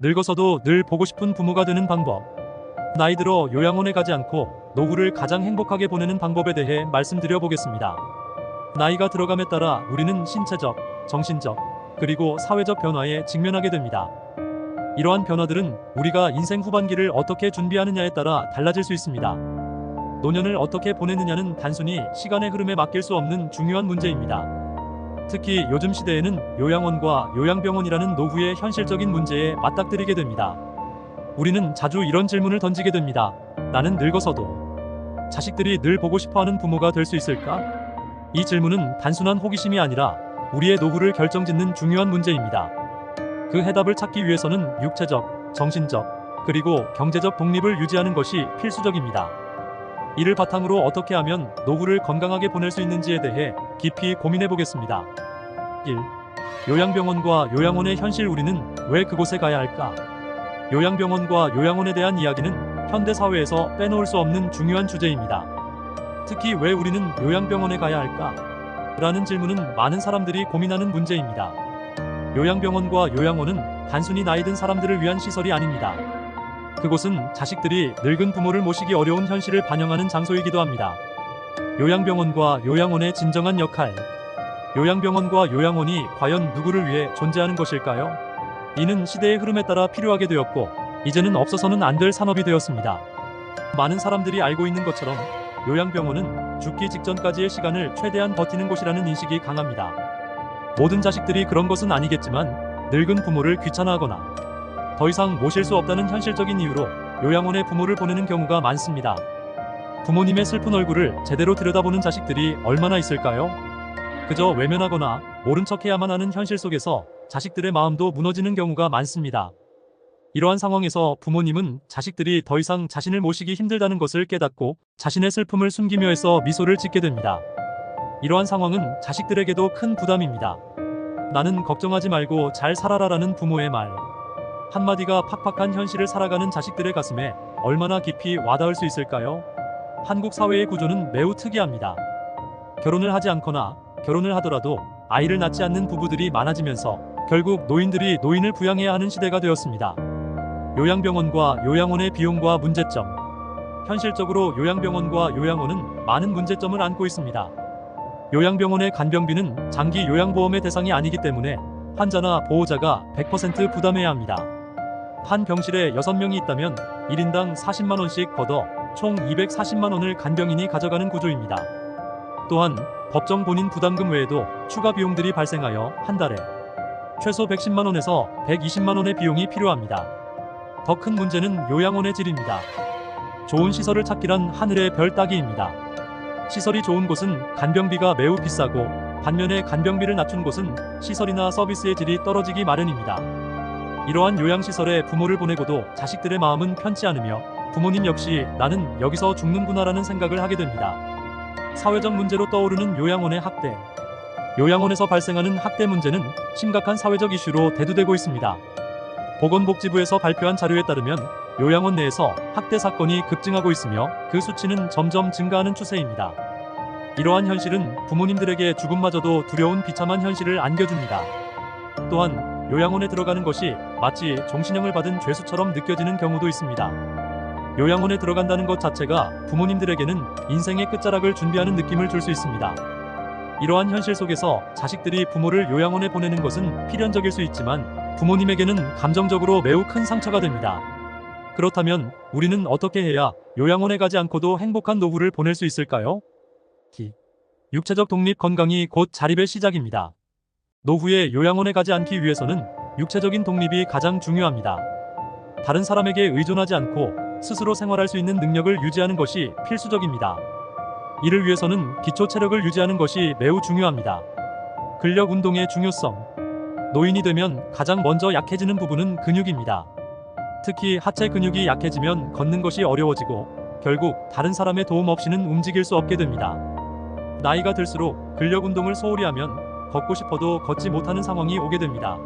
늙어서도 늘 보고 싶은 부모가 되는 방법. 나이 들어 요양원에 가지 않고 노후를 가장 행복하게 보내는 방법에 대해 말씀드려 보겠습니다. 나이가 들어감에 따라 우리는 신체적, 정신적, 그리고 사회적 변화에 직면하게 됩니다. 이러한 변화들은 우리가 인생 후반기를 어떻게 준비하느냐에 따라 달라질 수 있습니다. 노년을 어떻게 보내느냐는 단순히 시간의 흐름에 맡길 수 없는 중요한 문제입니다. 특히 요즘 시대에는 요양원과 요양병원이라는 노후의 현실적인 문제에 맞닥뜨리게 됩니다. 우리는 자주 이런 질문을 던지게 됩니다. 나는 늙어서도 자식들이 늘 보고 싶어하는 부모가 될 수 있을까? 이 질문은 단순한 호기심이 아니라 우리의 노후를 결정짓는 중요한 문제입니다. 그 해답을 찾기 위해서는 육체적, 정신적, 그리고 경제적 독립을 유지하는 것이 필수적입니다. 이를 바탕으로 어떻게 하면 노후를 건강하게 보낼 수 있는지에 대해 깊이 고민해 보겠습니다. 1. 요양병원과 요양원의 현실. 우리는 왜 그곳에 가야 할까? 요양병원과 요양원에 대한 이야기는 현대사회에서 빼놓을 수 없는 중요한 주제입니다. 특히 왜 우리는 요양병원에 가야 할까? 라는 질문은 많은 사람들이 고민하는 문제입니다. 요양병원과 요양원은 단순히 나이 든 사람들을 위한 시설이 아닙니다. 그곳은 자식들이 늙은 부모를 모시기 어려운 현실을 반영하는 장소이기도 합니다. 요양병원과 요양원의 진정한 역할. 요양병원과 요양원이 과연 누구를 위해 존재하는 것일까요? 이는 시대의 흐름에 따라 필요하게 되었고, 이제는 없어서는 안 될 산업이 되었습니다. 많은 사람들이 알고 있는 것처럼 요양병원은 죽기 직전까지의 시간을 최대한 버티는 곳이라는 인식이 강합니다. 모든 자식들이 그런 것은 아니겠지만, 늙은 부모를 귀찮아하거나 더 이상 모실 수 없다는 현실적인 이유로 요양원에 부모를 보내는 경우가 많습니다. 부모님의 슬픈 얼굴을 제대로 들여다보는 자식들이 얼마나 있을까요? 그저 외면하거나 모른 척해야만 하는 현실 속에서 자식들의 마음도 무너지는 경우가 많습니다. 이러한 상황에서 부모님은 자식들이 더 이상 자신을 모시기 힘들다는 것을 깨닫고 자신의 슬픔을 숨기며 애써 미소를 짓게 됩니다. 이러한 상황은 자식들에게도 큰 부담입니다. 나는 걱정하지 말고 잘 살아라라는 부모의 말 한마디가 팍팍한 현실을 살아가는 자식들의 가슴에 얼마나 깊이 와닿을 수 있을까요? 한국 사회의 구조는 매우 특이합니다. 결혼을 하지 않거나 결혼을 하더라도 아이를 낳지 않는 부부들이 많아지면서 결국 노인들이 노인을 부양해야 하는 시대가 되었습니다. 요양병원과 요양원의 비용과 문제점. 현실적으로 요양병원과 요양원은 많은 문제점을 안고 있습니다. 요양병원의 간병비는 장기 요양보험의 대상이 아니기 때문에 환자나 보호자가 100% 부담해야 합니다. 한 병실에 6명이 있다면 1인당 40만원씩 걷어 총 240만원을 간병인이 가져가는 구조입니다. 또한 법정 본인 부담금 외에도 추가 비용들이 발생하여 한 달에 최소 110만원에서 120만원의 비용이 필요합니다. 더 큰 문제는 요양원의 질입니다. 좋은 시설을 찾기란 하늘의 별 따기입니다. 시설이 좋은 곳은 간병비가 매우 비싸고 반면에 간병비를 낮춘 곳은 시설이나 서비스의 질이 떨어지기 마련입니다. 이러한 요양시설에 부모를 보내고도 자식들의 마음은 편치 않으며 부모님 역시 나는 여기서 죽는구나라는 생각을 하게 됩니다. 사회적 문제로 떠오르는 요양원의 학대. 요양원에서 발생하는 학대 문제는 심각한 사회적 이슈로 대두되고 있습니다. 보건복지부에서 발표한 자료에 따르면 요양원 내에서 학대 사건이 급증하고 있으며 그 수치는 점점 증가하는 추세입니다. 이러한 현실은 부모님들에게 죽음마저도 두려운 비참한 현실을 안겨줍니다. 또한 요양원에 들어가는 것이 마치 종신형을 받은 죄수처럼 느껴지는 경우도 있습니다. 요양원에 들어간다는 것 자체가 부모님들에게는 인생의 끝자락을 준비하는 느낌을 줄 수 있습니다. 이러한 현실 속에서 자식들이 부모를 요양원에 보내는 것은 필연적일 수 있지만 부모님에게는 감정적으로 매우 큰 상처가 됩니다. 그렇다면 우리는 어떻게 해야 요양원에 가지 않고도 행복한 노후를 보낼 수 있을까요? 육체적 독립 건강이 곧 자립의 시작입니다. 노후에 요양원에 가지 않기 위해서는 육체적인 독립이 가장 중요합니다. 다른 사람에게 의존하지 않고 스스로 생활할 수 있는 능력을 유지하는 것이 필수적입니다. 이를 위해서는 기초 체력을 유지하는 것이 매우 중요합니다. 근력 운동의 중요성. 노인이 되면 가장 먼저 약해지는 부분은 근육입니다. 특히 하체 근육이 약해지면 걷는 것이 어려워지고 결국 다른 사람의 도움 없이는 움직일 수 없게 됩니다. 나이가 들수록 근력 운동을 소홀히 하면 걷고 싶어도 걷지 못하는 상황이 오게 됩니다.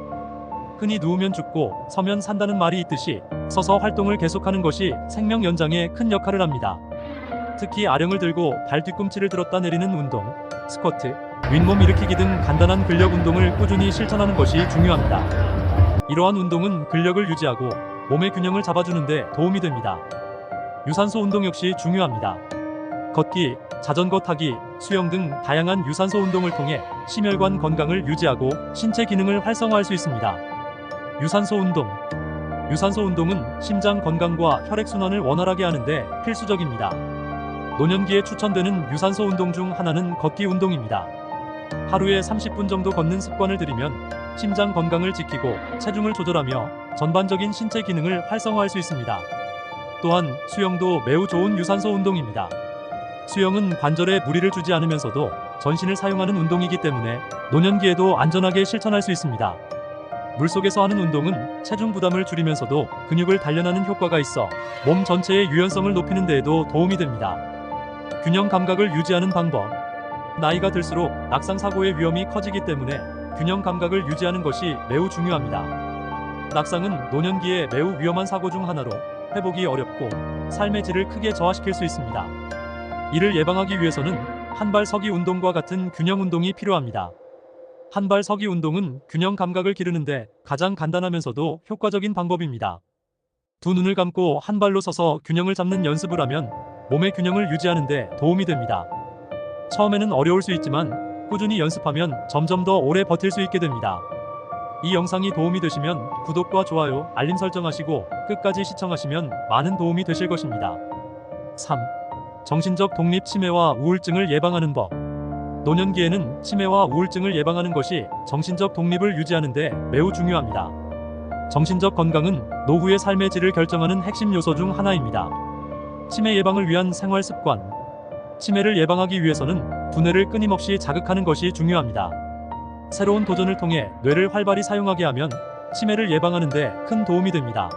흔히 누우면 죽고 서면 산다는 말이 있듯이 서서 활동을 계속하는 것이 생명 연장에 큰 역할을 합니다. 특히 아령을 들고 발 뒤꿈치를 들었다 내리는 운동, 스쿼트, 윗몸 일으키기 등 간단한 근력 운동을 꾸준히 실천하는 것이 중요합니다. 이러한 운동은 근력을 유지하고 몸의 균형을 잡아주는 데 도움이 됩니다. 유산소 운동 역시 중요합니다. 걷기, 자전거 타기, 수영 등 다양한 유산소 운동을 통해 심혈관 건강을 유지하고 신체 기능을 활성화할 수 있습니다. 유산소 운동. 유산소 운동은 심장 건강과 혈액순환을 원활하게 하는데 필수적입니다. 노년기에 추천되는 유산소 운동 중 하나는 걷기 운동입니다. 하루에 30분 정도 걷는 습관을 들이면 심장 건강을 지키고 체중을 조절하며 전반적인 신체 기능을 활성화할 수 있습니다. 또한 수영도 매우 좋은 유산소 운동입니다. 수영은 관절에 무리를 주지 않으면서도 전신을 사용하는 운동이기 때문에 노년기에도 안전하게 실천할 수 있습니다. 물속에서 하는 운동은 체중 부담을 줄이면서도 근육을 단련하는 효과가 있어 몸 전체의 유연성을 높이는 데에도 도움이 됩니다. 균형 감각을 유지하는 방법. 나이가 들수록 낙상 사고의 위험이 커지기 때문에 균형 감각을 유지하는 것이 매우 중요합니다. 낙상은 노년기에 매우 위험한 사고 중 하나로 회복이 어렵고 삶의 질을 크게 저하시킬 수 있습니다. 이를 예방하기 위해서는 한발 서기 운동과 같은 균형 운동이 필요합니다. 한발 서기 운동은 균형 감각을 기르는데 가장 간단하면서도 효과적인 방법입니다. 두 눈을 감고 한 발로 서서 균형을 잡는 연습을 하면 몸의 균형을 유지하는 데 도움이 됩니다. 처음에는 어려울 수 있지만 꾸준히 연습하면 점점 더 오래 버틸 수 있게 됩니다. 이 영상이 도움이 되시면 구독과 좋아요, 알림 설정하시고 끝까지 시청하시면 많은 도움이 되실 것입니다. 3. 정신적 독립. 치매와 우울증을 예방하는 법. 노년기에는 치매와 우울증을 예방하는 것이 정신적 독립을 유지하는 데 매우 중요합니다. 정신적 건강은 노후의 삶의 질을 결정하는 핵심 요소 중 하나입니다. 치매 예방을 위한 생활 습관. 치매를 예방하기 위해서는 두뇌를 끊임없이 자극하는 것이 중요합니다. 새로운 도전을 통해 뇌를 활발히 사용하게 하면 치매를 예방하는 데 큰 도움이 됩니다.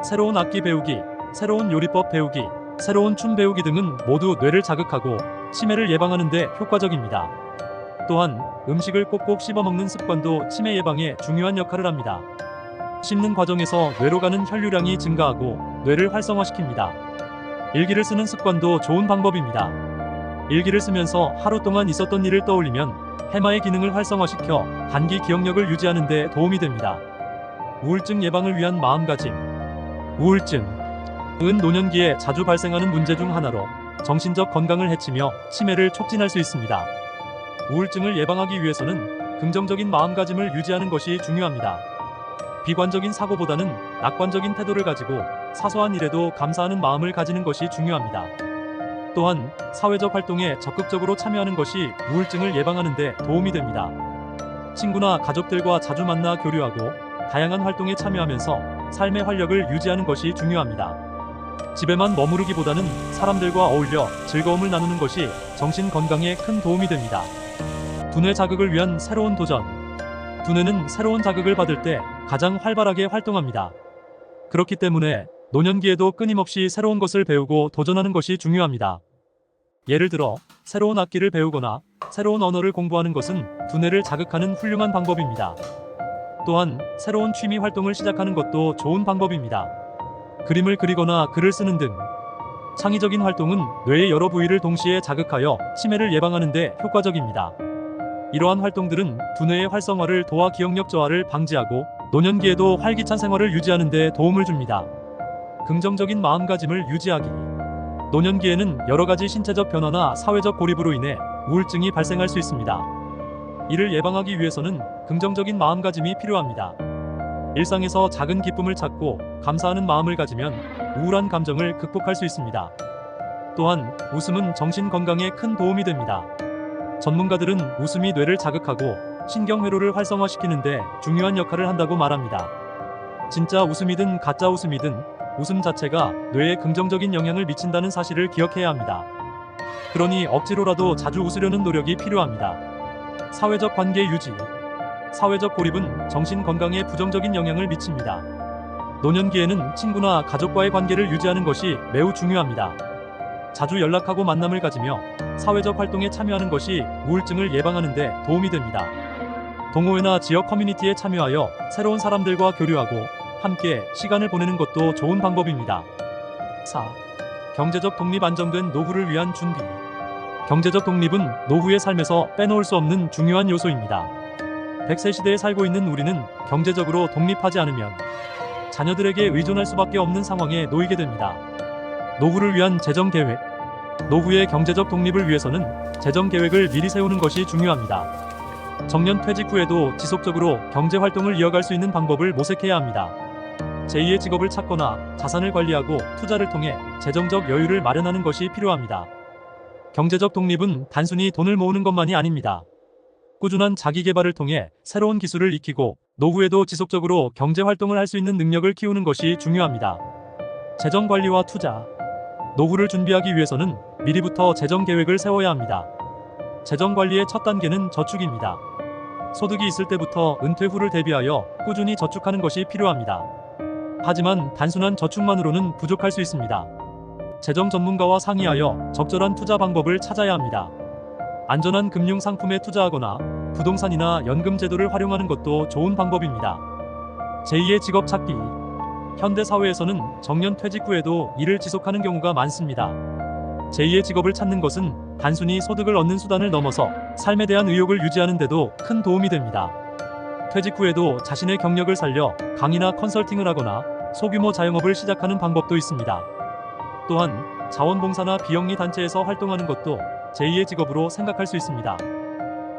새로운 악기 배우기, 새로운 요리법 배우기, 새로운 춤 배우기 등은 모두 뇌를 자극하고 치매를 예방하는 데 효과적입니다. 또한 음식을 꼭꼭 씹어 먹는 습관도 치매 예방에 중요한 역할을 합니다. 씹는 과정에서 뇌로 가는 혈류량이 증가하고 뇌를 활성화시킵니다. 일기를 쓰는 습관도 좋은 방법입니다. 일기를 쓰면서 하루 동안 있었던 일을 떠올리면 해마의 기능을 활성화시켜 단기 기억력을 유지하는 데 도움이 됩니다. 우울증 예방을 위한 마음가짐. 우울증은 노년기에 자주 발생하는 문제 중 하나로 정신적 건강을 해치며 치매를 촉진할 수 있습니다. 우울증을 예방하기 위해서는 긍정적인 마음가짐을 유지하는 것이 중요합니다. 비관적인 사고보다는 낙관적인 태도를 가지고 사소한 일에도 감사하는 마음을 가지는 것이 중요합니다. 또한 사회적 활동에 적극적으로 참여하는 것이 우울증을 예방하는 데 도움이 됩니다. 친구나 가족들과 자주 만나 교류하고 다양한 활동에 참여하면서 삶의 활력을 유지하는 것이 중요합니다. 집에만 머무르기보다는 사람들과 어울려 즐거움을 나누는 것이 정신 건강에 큰 도움이 됩니다. 두뇌 자극을 위한 새로운 도전. 두뇌는 새로운 자극을 받을 때 가장 활발하게 활동합니다. 그렇기 때문에 노년기에도 끊임없이 새로운 것을 배우고 도전하는 것이 중요합니다. 예를 들어 새로운 악기를 배우거나 새로운 언어를 공부하는 것은 두뇌를 자극하는 훌륭한 방법입니다. 또한 새로운 취미 활동을 시작하는 것도 좋은 방법입니다. 그림을 그리거나 글을 쓰는 등 창의적인 활동은 뇌의 여러 부위를 동시에 자극하여 치매를 예방하는 데 효과적입니다. 이러한 활동들은 두뇌의 활성화를 도와 기억력 저하를 방지하고 노년기에도 활기찬 생활을 유지하는 데 도움을 줍니다. 긍정적인 마음가짐을 유지하기. 노년기에는 여러 가지 신체적 변화나 사회적 고립으로 인해 우울증이 발생할 수 있습니다. 이를 예방하기 위해서는 긍정적인 마음가짐이 필요합니다. 일상에서 작은 기쁨을 찾고 감사하는 마음을 가지면 우울한 감정을 극복할 수 있습니다. 또한 웃음은 정신 건강에 큰 도움이 됩니다. 전문가들은 웃음이 뇌를 자극하고 신경회로를 활성화시키는데 중요한 역할을 한다고 말합니다. 진짜 웃음이든 가짜 웃음이든 웃음 자체가 뇌에 긍정적인 영향을 미친다는 사실을 기억해야 합니다. 그러니 억지로라도 자주 웃으려는 노력이 필요합니다. 사회적 관계 유지. 사회적 고립은 정신 건강에 부정적인 영향을 미칩니다. 노년기에는 친구나 가족과의 관계를 유지하는 것이 매우 중요합니다. 자주 연락하고 만남을 가지며 사회적 활동에 참여하는 것이 우울증을 예방하는 데 도움이 됩니다. 동호회나 지역 커뮤니티에 참여하여 새로운 사람들과 교류하고 함께 시간을 보내는 것도 좋은 방법입니다. 4. 경제적 독립. 안정된 노후를 위한 준비. 경제적 독립은 노후의 삶에서 빼놓을 수 없는 중요한 요소입니다. 100세 시대에 살고 있는 우리는 경제적으로 독립하지 않으면 자녀들에게 의존할 수밖에 없는 상황에 놓이게 됩니다. 노후를 위한 재정 계획. 노후의 경제적 독립을 위해서는 재정 계획을 미리 세우는 것이 중요합니다. 정년 퇴직 후에도 지속적으로 경제 활동을 이어갈 수 있는 방법을 모색해야 합니다. 제2의 직업을 찾거나 자산을 관리하고 투자를 통해 재정적 여유를 마련하는 것이 필요합니다. 경제적 독립은 단순히 돈을 모으는 것만이 아닙니다. 꾸준한 자기 개발을 통해 새로운 기술을 익히고 노후에도 지속적으로 경제 활동을 할 수 있는 능력을 키우는 것이 중요합니다. 재정 관리와 투자. 노후를 준비하기 위해서는 미리부터 재정 계획을 세워야 합니다. 재정 관리의 첫 단계는 저축입니다. 소득이 있을 때부터 은퇴 후를 대비하여 꾸준히 저축하는 것이 필요합니다. 하지만 단순한 저축만으로는 부족할 수 있습니다. 재정 전문가와 상의하여 적절한 투자 방법을 찾아야 합니다. 안전한 금융 상품에 투자하거나 부동산이나 연금 제도를 활용하는 것도 좋은 방법입니다. 제2의 직업 찾기. 현대 사회에서는 정년 퇴직 후에도 일을 지속하는 경우가 많습니다. 제2의 직업을 찾는 것은 단순히 소득을 얻는 수단을 넘어서 삶에 대한 의욕을 유지하는 데도 큰 도움이 됩니다. 퇴직 후에도 자신의 경력을 살려 강의나 컨설팅을 하거나 소규모 자영업을 시작하는 방법도 있습니다. 또한 자원봉사나 비영리 단체에서 활동하는 것도 제2의 직업으로 생각할 수 있습니다.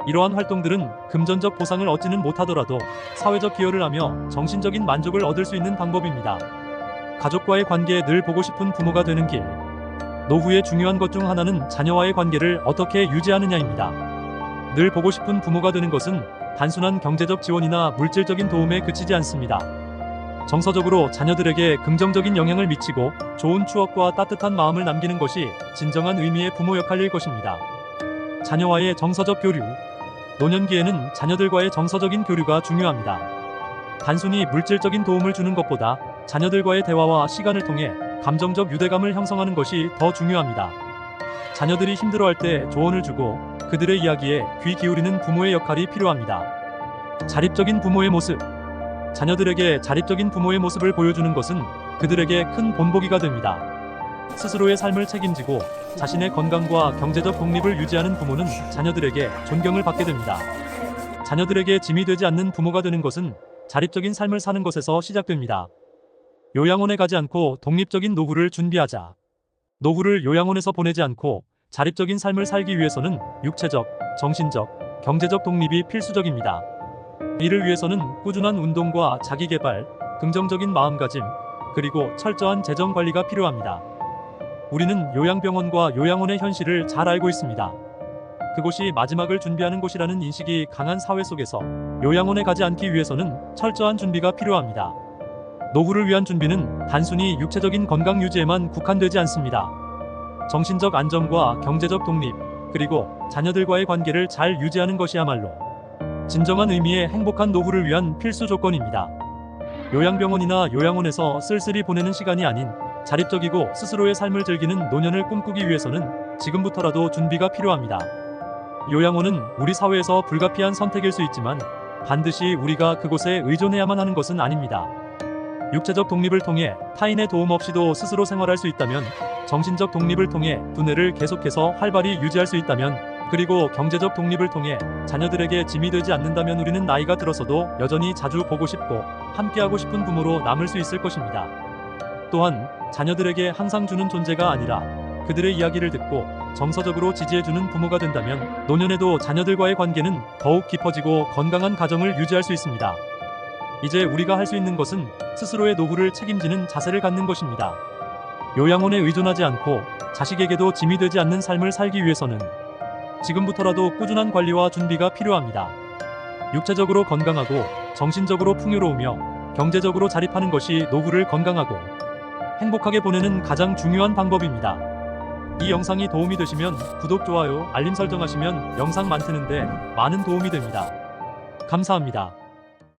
이러한 활동들은 금전적 보상을 얻지는 못하더라도 사회적 기여를 하며 정신적인 만족을 얻을 수 있는 방법입니다. 가족과의 관계에 늘 보고 싶은 부모가 되는 길. 노후의 중요한 것 중 하나는 자녀와의 관계를 어떻게 유지하느냐입니다. 늘 보고 싶은 부모가 되는 것은 단순한 경제적 지원이나 물질적인 도움에 그치지 않습니다. 정서적으로 자녀들에게 긍정적인 영향을 미치고 좋은 추억과 따뜻한 마음을 남기는 것이 진정한 의미의 부모 역할일 것입니다. 자녀와의 정서적 교류. 노년기에는 자녀들과의 정서적인 교류가 중요합니다. 단순히 물질적인 도움을 주는 것보다 자녀들과의 대화와 시간을 통해 감정적 유대감을 형성하는 것이 더 중요합니다. 자녀들이 힘들어할 때 조언을 주고 그들의 이야기에 귀 기울이는 부모의 역할이 필요합니다. 자립적인 부모의 모습. 자녀들에게 자립적인 부모의 모습을 보여주는 것은 그들에게 큰 본보기가 됩니다. 스스로의 삶을 책임지고 자신의 건강과 경제적 독립을 유지하는 부모는 자녀들에게 존경을 받게 됩니다. 자녀들에게 짐이 되지 않는 부모가 되는 것은 자립적인 삶을 사는 것에서 시작됩니다. 요양원에 가지 않고 독립적인 노후를 준비하자. 노후를 요양원에서 보내지 않고 자립적인 삶을 살기 위해서는 육체적, 정신적, 경제적 독립이 필수적입니다. 이를 위해서는 꾸준한 운동과 자기개발, 긍정적인 마음가짐, 그리고 철저한 재정 관리가 필요합니다. 우리는 요양병원과 요양원의 현실을 잘 알고 있습니다. 그곳이 마지막을 준비하는 곳이라는 인식이 강한 사회 속에서 요양원에 가지 않기 위해서는 철저한 준비가 필요합니다. 노후를 위한 준비는 단순히 육체적인 건강 유지에만 국한되지 않습니다. 정신적 안정과 경제적 독립, 그리고 자녀들과의 관계를 잘 유지하는 것이야말로 진정한 의미의 행복한 노후를 위한 필수 조건입니다. 요양병원이나 요양원에서 쓸쓸히 보내는 시간이 아닌 자립적이고 스스로의 삶을 즐기는 노년을 꿈꾸기 위해서는 지금부터라도 준비가 필요합니다. 요양원은 우리 사회에서 불가피한 선택일 수 있지만 반드시 우리가 그곳에 의존해야만 하는 것은 아닙니다. 육체적 독립을 통해 타인의 도움 없이도 스스로 생활할 수 있다면, 정신적 독립을 통해 두뇌를 계속해서 활발히 유지할 수 있다면, 그리고 경제적 독립을 통해 자녀들에게 짐이 되지 않는다면 우리는 나이가 들어서도 여전히 자주 보고 싶고 함께하고 싶은 부모로 남을 수 있을 것입니다. 또한 자녀들에게 항상 주는 존재가 아니라 그들의 이야기를 듣고 정서적으로 지지해주는 부모가 된다면 노년에도 자녀들과의 관계는 더욱 깊어지고 건강한 가정을 유지할 수 있습니다. 이제 우리가 할 수 있는 것은 스스로의 노후를 책임지는 자세를 갖는 것입니다. 요양원에 의존하지 않고 자식에게도 짐이 되지 않는 삶을 살기 위해서는 지금부터라도 꾸준한 관리와 준비가 필요합니다. 육체적으로 건강하고 정신적으로 풍요로우며 경제적으로 자립하는 것이 노후를 건강하고 행복하게 보내는 가장 중요한 방법입니다. 이 영상이 도움이 되시면 구독, 좋아요, 알림 설정하시면 영상 만드는데 많은 도움이 됩니다. 감사합니다.